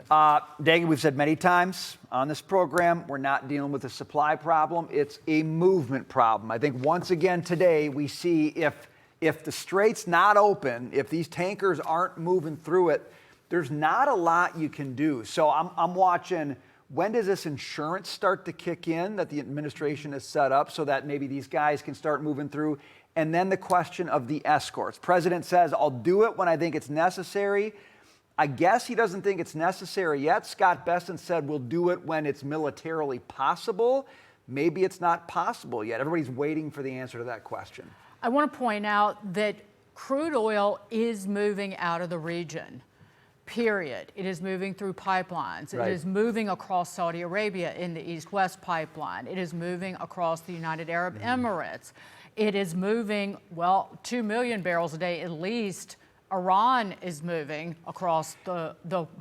Dagan, we've said many times on this program, we're not dealing with a supply problem. It's a movement problem. I think once again today we see if the strait's not open, if these tankers aren't moving through it, there's not a lot you can do. So I'm watching, when does this insurance start to kick in that the administration has set up so that maybe these guys can start moving through? And then the question of the escorts. President says, I'll do it when I think it's necessary. I guess he doesn't think it's necessary yet. Scott Bessent said we'll do it when it's militarily possible. Maybe it's not possible yet. Everybody's waiting for the answer to that question. I want to point out that crude oil is moving out of the region, period. It is moving through pipelines. Right. It is moving across Saudi Arabia in the East-West pipeline. It is moving across the United Arab Emirates. It is moving, well, 2 million barrels a day at least. Iran is moving across the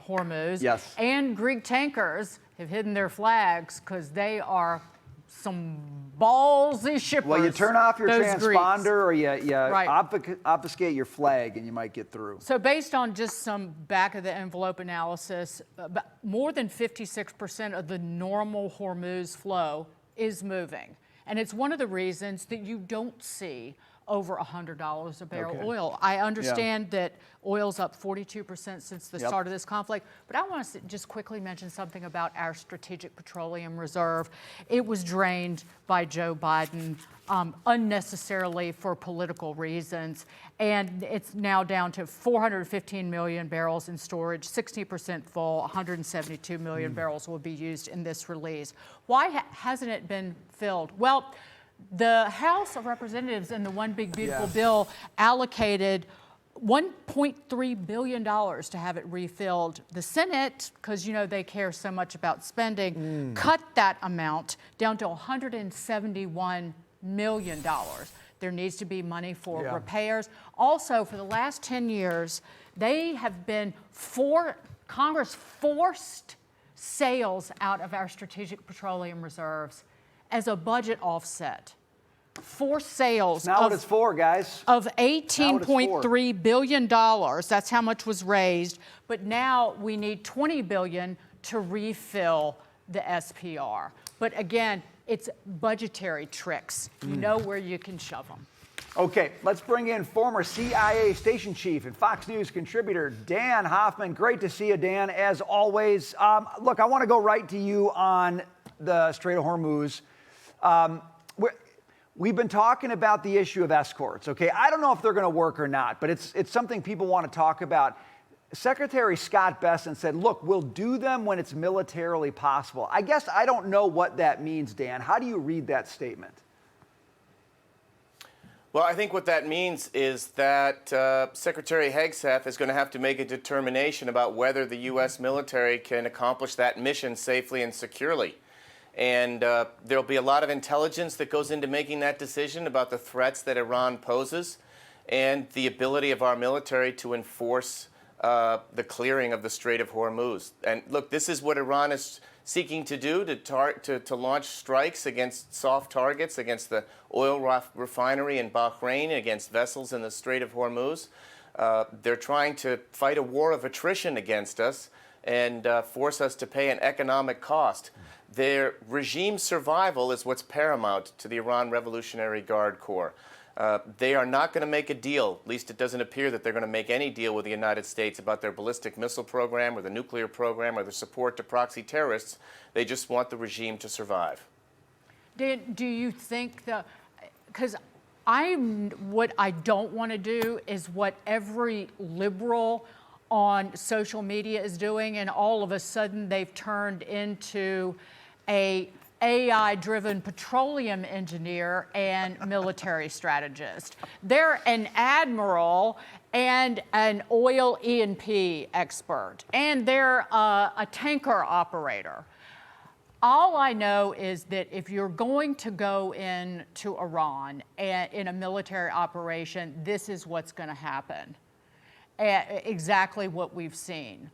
Hormuz. Yes. And Greek tankers have hidden their flags because they are some ballsy shippers. Well, you turn off your transponder Greeks. or you Right. obfuscate your flag and you might get through. So based on just some back-of-the-envelope analysis, more than 56% of the normal Hormuz flow is moving. And it's one of the reasons that you don't see over $100 a barrel oil. I understand that oil's up 42% since the start of this conflict, but I want to just quickly mention something about our strategic petroleum reserve. It was drained by Joe Biden unnecessarily for political reasons, and it's now down to 415 million barrels in storage, 60% full, 172 million barrels will be used in this release. Why hasn't it been filled? Well, the House of Representatives in the One Big Beautiful Bill allocated $1.3 billion to have it refilled. The Senate, because you know they care so much about spending, cut that amount down to $171 million. There needs to be money for repairs. Also, for the last 10 years, they have been Congress forced sales out of our strategic petroleum reserves as a budget offset. Forced sales now what it's for, guys. Of $18.3 billion. That's how much was raised. But now we need $20 billion to refill the SPR. But again, it's budgetary tricks. You know where you can shove them. Okay, let's bring in former CIA station chief and Fox News contributor Dan Hoffman. Great to see you, Dan, as always. Look, I want to go right to you on the Strait of Hormuz. We've been talking about the issue of escorts, okay? I don't know if they're going to work or not, but it's something people want to talk about. Secretary Scott Bessent said, look, we'll do them when it's militarily possible. I guess I don't know what that means, Dan. How do you read that statement? Well, I think what that means is that Secretary Hegseth is going to have to make a determination about whether the U.S. military can accomplish that mission safely and securely. And there'll be a lot of intelligence that goes into making that decision about the threats that Iran poses and the ability of our military to enforce the clearing of the Strait of Hormuz. And look, this is what Iran is seeking to do, to launch strikes against soft targets, against the oil refinery in Bahrain, against vessels in the Strait of Hormuz. They're trying to fight a war of attrition against us and force us to pay an economic cost. Their regime survival is what's paramount to the Iran Revolutionary Guard Corps. They are not going to make a deal, at least it doesn't appear that they're going to make any deal with the United States about their ballistic missile program or the nuclear program or their support to proxy terrorists. They just want the regime to survive. Dan, do you think because what I don't want to do is what every liberal on social media is doing, and all of a sudden they've turned into a AI-driven petroleum engineer and military strategist. They're an admiral and an oil E&P expert, and they're a tanker operator. All I know is that if you're going to go into Iran in a military operation, this is what's going to happen. Exactly what we've seen.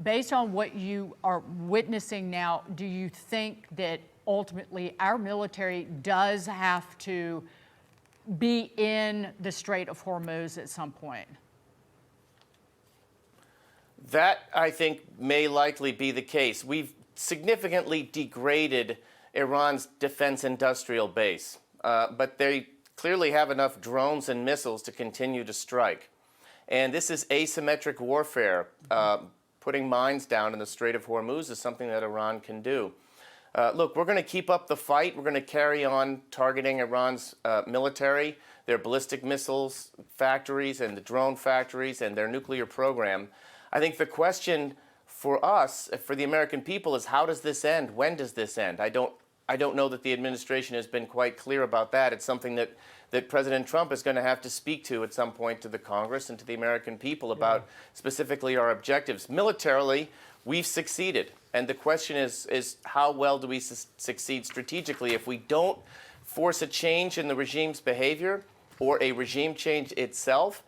Based on what you are witnessing now, do you think that ultimately our military does have to be in the Strait of Hormuz at some point? That, I think, may likely be the case. We've significantly degraded Iran's defense industrial base, but they clearly have enough drones and missiles to continue to strike. And this is asymmetric warfare. Putting mines down in the Strait of Hormuz is something that Iran can do. Look, we're going to keep up the fight. We're going to carry on targeting Iran's military, their ballistic missiles factories and the drone factories and their nuclear program. I think the question for us, for the American people, is how does this end? When does this end? I don't know that the administration has been quite clear about that. It's something that President Trump is going to have to speak to at some point to the Congress and to the American people about specifically our objectives. Militarily, we've succeeded. And the question is how well do we succeed strategically? If we don't force a change in the regime's behavior or a regime change itself,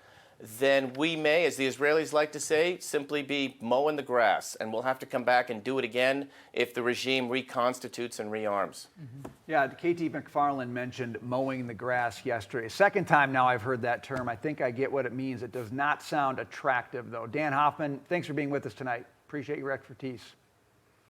then we may, as the Israelis like to say, simply be mowing the grass. And we'll have to come back and do it again if the regime reconstitutes and rearms. Yeah, KT McFarland mentioned mowing the grass yesterday. Second time now I've heard that term. I think I get what it means. It does not sound attractive, though. Dan Hoffman, thanks for being with us tonight. Appreciate your expertise.